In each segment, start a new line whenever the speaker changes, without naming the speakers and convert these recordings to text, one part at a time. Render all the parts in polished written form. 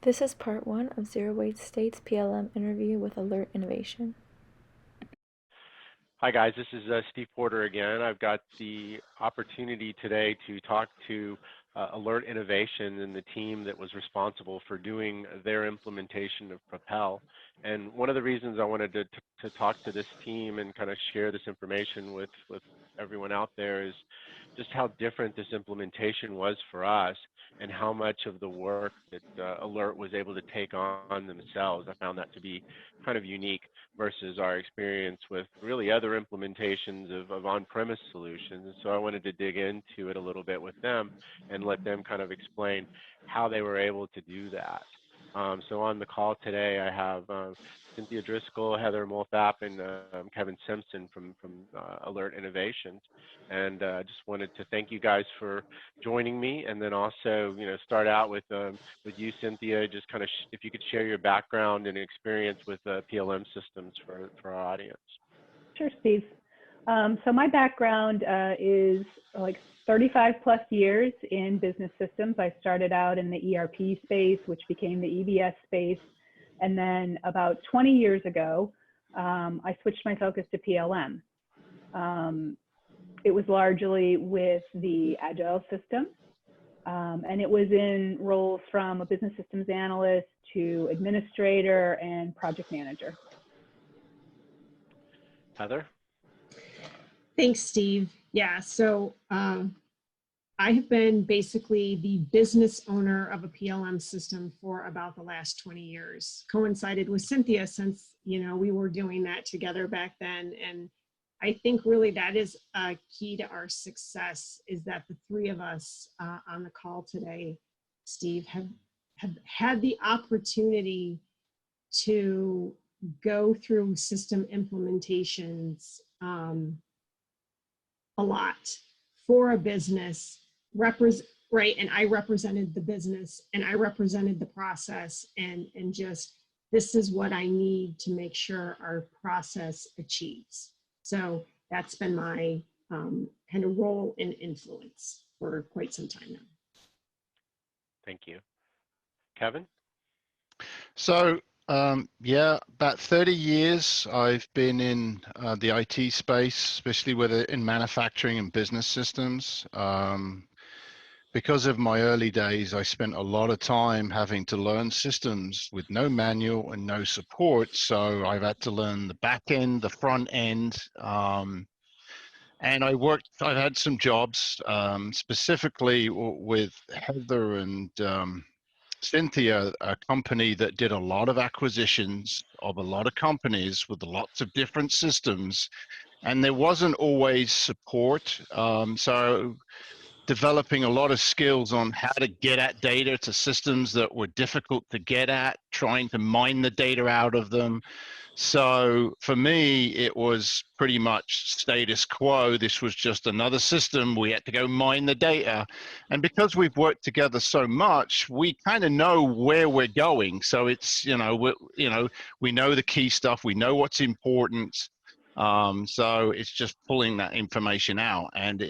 This is part 1 of Zero Wait State's PLM interview with Alert Innovation.
Hi guys, this is Steve Porter again. I've got the opportunity today to talk to Alert Innovation and the team that was responsible for doing their implementation of Propel. And one of the reasons I wanted to talk to this team and kind of share this information with everyone out there is just how different this implementation was for us and how much of the work that Alert was able to take on themselves. I found that to be kind of unique versus our experience with really other implementations of on-premise solutions. So I wanted to dig into it a little bit with them and let them kind of explain how they were able to do that. So on the call today, I have Cynthia Driscoll, Heather Molthap, and Kevin Simpson from Alert Innovations. And I just wanted to thank you guys for joining me, and then also, start out with you, Cynthia. Just kind of, if you could share your background and experience with PLM systems for our audience.
Sure, Steve. So my background is like 35 plus years in business systems. I started out in the ERP space, which became the EBS space. And then about 20 years ago, I switched my focus to PLM. It was largely with the Agile system. And it was in roles from a business systems analyst to administrator and project manager.
Heather?
Thanks, Steve. Yeah, so I have been basically the business owner of a PLM system for about the last 20 years. Coincided with Cynthia since, we were doing that together back then. And I think really that is a key to our success, is that the three of us on the call today, Steve, have had the opportunity to go through system implementations a lot for a business, right? And I represented the business and I represented the process, and just, this is what I need to make sure our process achieves. So that's been my kind of role and influence for quite some time now.
Thank you. Kevin?
So, yeah, about 30 years I've been in the IT space, especially in manufacturing and business systems. Because of my early days, I spent a lot of time having to learn systems with no manual and no support. So I've had to learn the back end, the front end. And I've had some jobs specifically with Heather and Cynthia, a company that did a lot of acquisitions of a lot of companies with lots of different systems, and there wasn't always support. So developing a lot of skills on how to get at data to systems that were difficult to get at, trying to mine the data out of them. So for me, it was pretty much status quo. This was just another system. We had to go mine the data. And because we've worked together so much, we kind of know where we're going. So it's, we know the key stuff. We know what's important. So it's just pulling that information out. And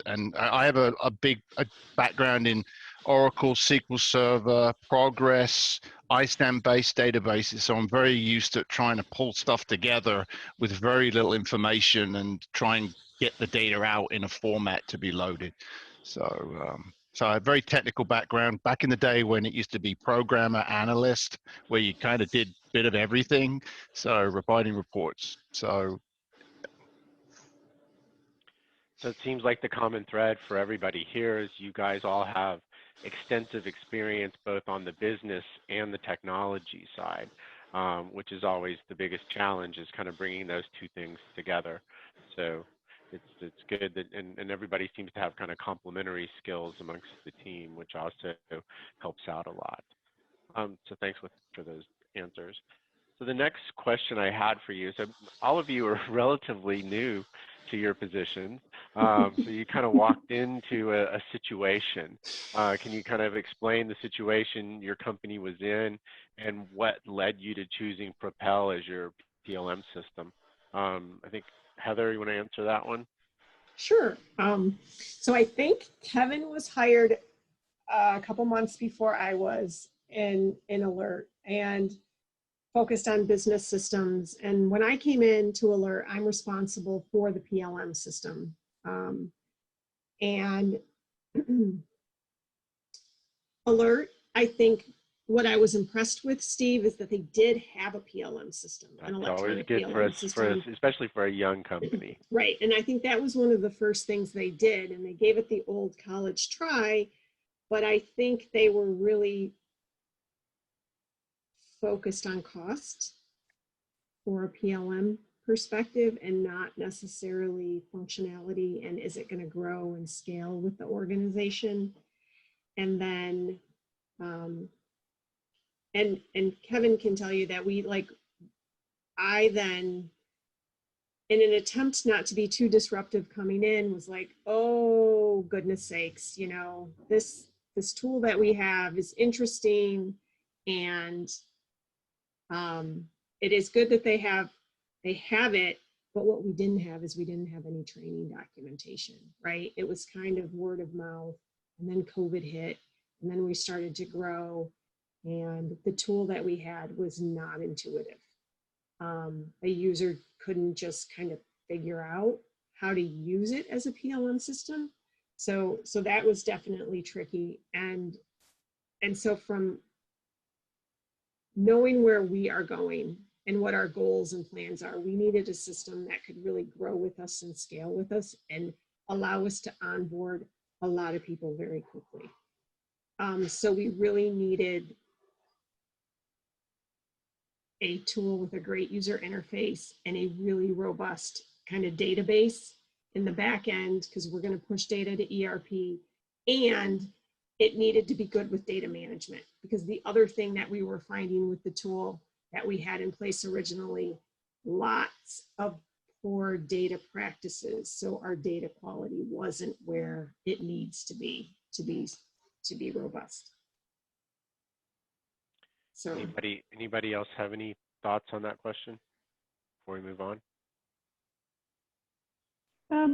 and I have a big background in Oracle, SQL Server, Progress, ISAM-based databases. So I'm very used to trying to pull stuff together with very little information and try and get the data out in a format to be loaded. So, so I have a very technical background. Back in the day when it used to be programmer, analyst, where you kind of did a bit of everything. So writing reports. So
it seems like the common thread for everybody here is you guys all have extensive experience both on the business and the technology side, which is always the biggest challenge, is kind of bringing those two things together. So it's good that, and everybody seems to have kind of complementary skills amongst the team, which also helps out a lot. So thanks for those answers. So the next question I had for you, so all of you are relatively new to your positions. So you kind of walked into a situation. Can you kind of explain the situation your company was in and what led you to choosing Propel as your PLM system? I think, Heather, you want to answer that one?
Sure. So I think Kevin was hired a couple months before I was in Alert and focused on business systems. And when I came into Alert, I'm responsible for the PLM system. And Alert, I think what I was impressed with, Steve, is that they did have a PLM system, an electronic PLM system.
Especially for a young company.
Right, and I think that was one of the first things they did, and they gave it the old college try, but I think they were really focused on cost for a PLM perspective and not necessarily functionality and is it going to grow and scale with the organization. And then and Kevin can tell you that I then, in an attempt not to be too disruptive coming in, was like, oh goodness sakes, you know, this tool that we have is interesting, and it is good that they have it, but what we didn't have is we didn't have any training documentation, right? It was kind of word of mouth, and then COVID hit, and then we started to grow, and the tool that we had was not intuitive. A user couldn't just kind of figure out how to use it as a PLM system. So that was definitely tricky. And so from knowing where we are going and what our goals and plans are, we needed a system that could really grow with us and scale with us and allow us to onboard a lot of people very quickly. So we really needed a tool with a great user interface and a really robust kind of database in the back end, because we're going to push data to ERP, and it needed to be good with data management, because the other thing that we were finding with the tool that we had in place originally, lots of poor data practices. So our data quality wasn't where it needs to be robust. So
anybody else have any thoughts on that question before we move on?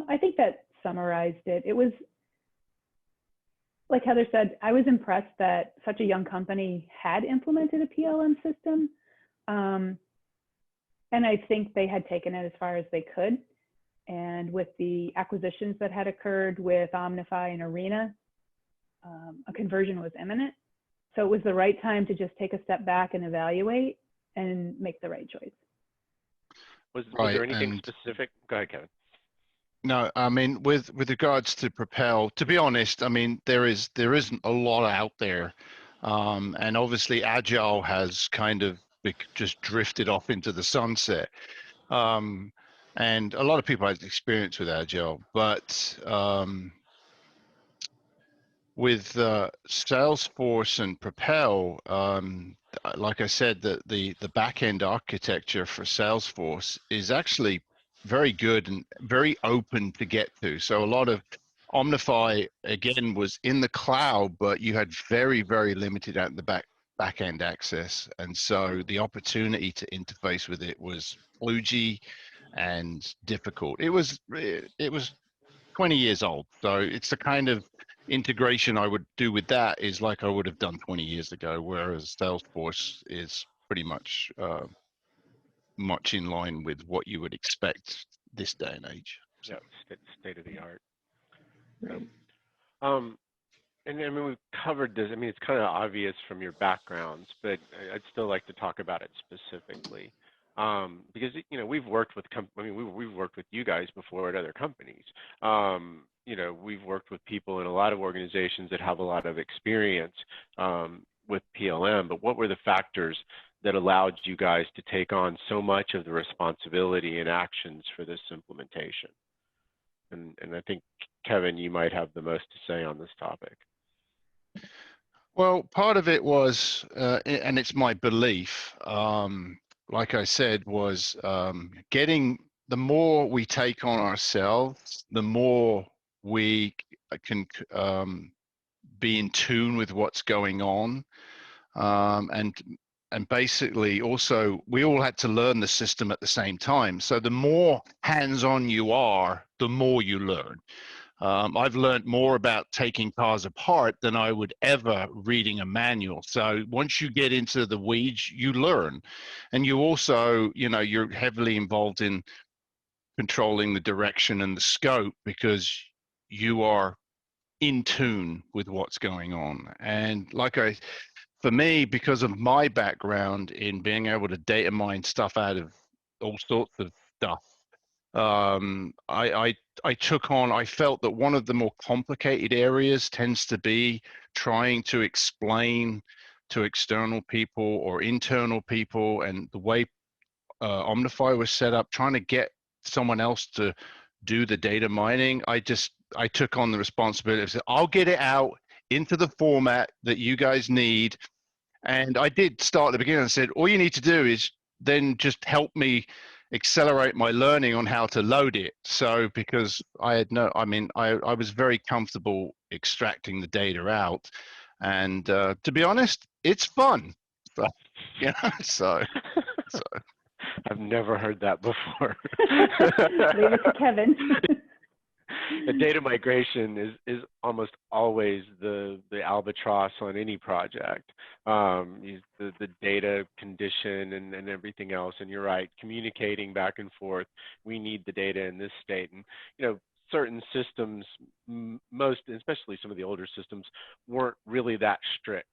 I think that summarized it. It was, like Heather said, I was impressed that such a young company had implemented a PLM system. And I think they had taken it as far as they could. And with the acquisitions that had occurred with Omnify and Arena, a conversion was imminent. So it was the right time to just take a step back and evaluate and make the right choice.
Was there anything specific? Go ahead, Kevin.
No, I mean, with regards to Propel, to be honest, I mean, there isn't a lot out there. And obviously Agile has kind of just drifted off into the sunset. And a lot of people had experience with Agile, but with Salesforce and Propel, like I said, the back-end architecture for Salesforce is actually very good and very open to get to. So a lot of Omnify, again, was in the cloud, but you had very, very limited at the back-end access. And so the opportunity to interface with it was kludgy and difficult. It was 20 years old. So it's the kind of integration I would do with that is like I would have done 20 years ago, whereas Salesforce is pretty much much in line with what you would expect this day and age.
So. Yeah, state of the art.
right.
And I mean, we've covered this. I mean, it's kind of obvious from your backgrounds, but I'd still like to talk about it specifically. Because, you know, we've worked with, we've worked with you guys before at other companies. You know, we've worked with people in a lot of organizations that have a lot of experience with PLM, but what were the factors that allowed you guys to take on so much of the responsibility and actions for this implementation? And I think, Kevin, you might have the most to say on this topic.
Well, part of it was, and it's my belief, like I said, was getting the more we take on ourselves, the more we can be in tune with what's going on. And basically also we all had to learn the system at the same time. So the more hands-on you are, the more you learn. I've learned more about taking cars apart than I would ever reading a manual. So once you get into the weeds, you learn. And you also, you know, you're heavily involved in controlling the direction and the scope because you are in tune with what's going on. And for me, because of my background in being able to data mine stuff out of all sorts of stuff, I took on, I felt that one of the more complicated areas tends to be trying to explain to external people or internal people, and the way Omnify was set up, trying to get someone else to do the data mining. I took on the responsibility of saying, I'll get it out into the format that you guys need. And I did start at the beginning and said, all you need to do is then just help me accelerate my learning on how to load it. So because I was very comfortable extracting the data out. And to be honest, it's fun. But, yeah, so.
I've never heard that before.
Leave it to Kevin.
The data migration is almost always the albatross on any project. The data condition and everything else. And you're right, communicating back and forth. We need the data in this state. And, you know, certain systems, especially some of the older systems, weren't really that strict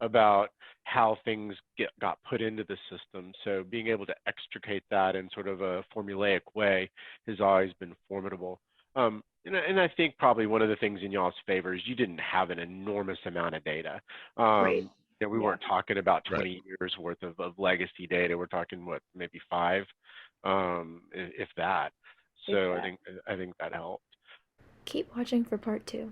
about how things got put into the system. So being able to extricate that in sort of a formulaic way has always been formidable. And I think probably one of the things in y'all's favor is you didn't have an enormous amount of data.
Right.
You know, we weren't talking about 20 years worth of legacy data. We're talking what, maybe 5, if that. So I think that helped.
Keep watching for part 2.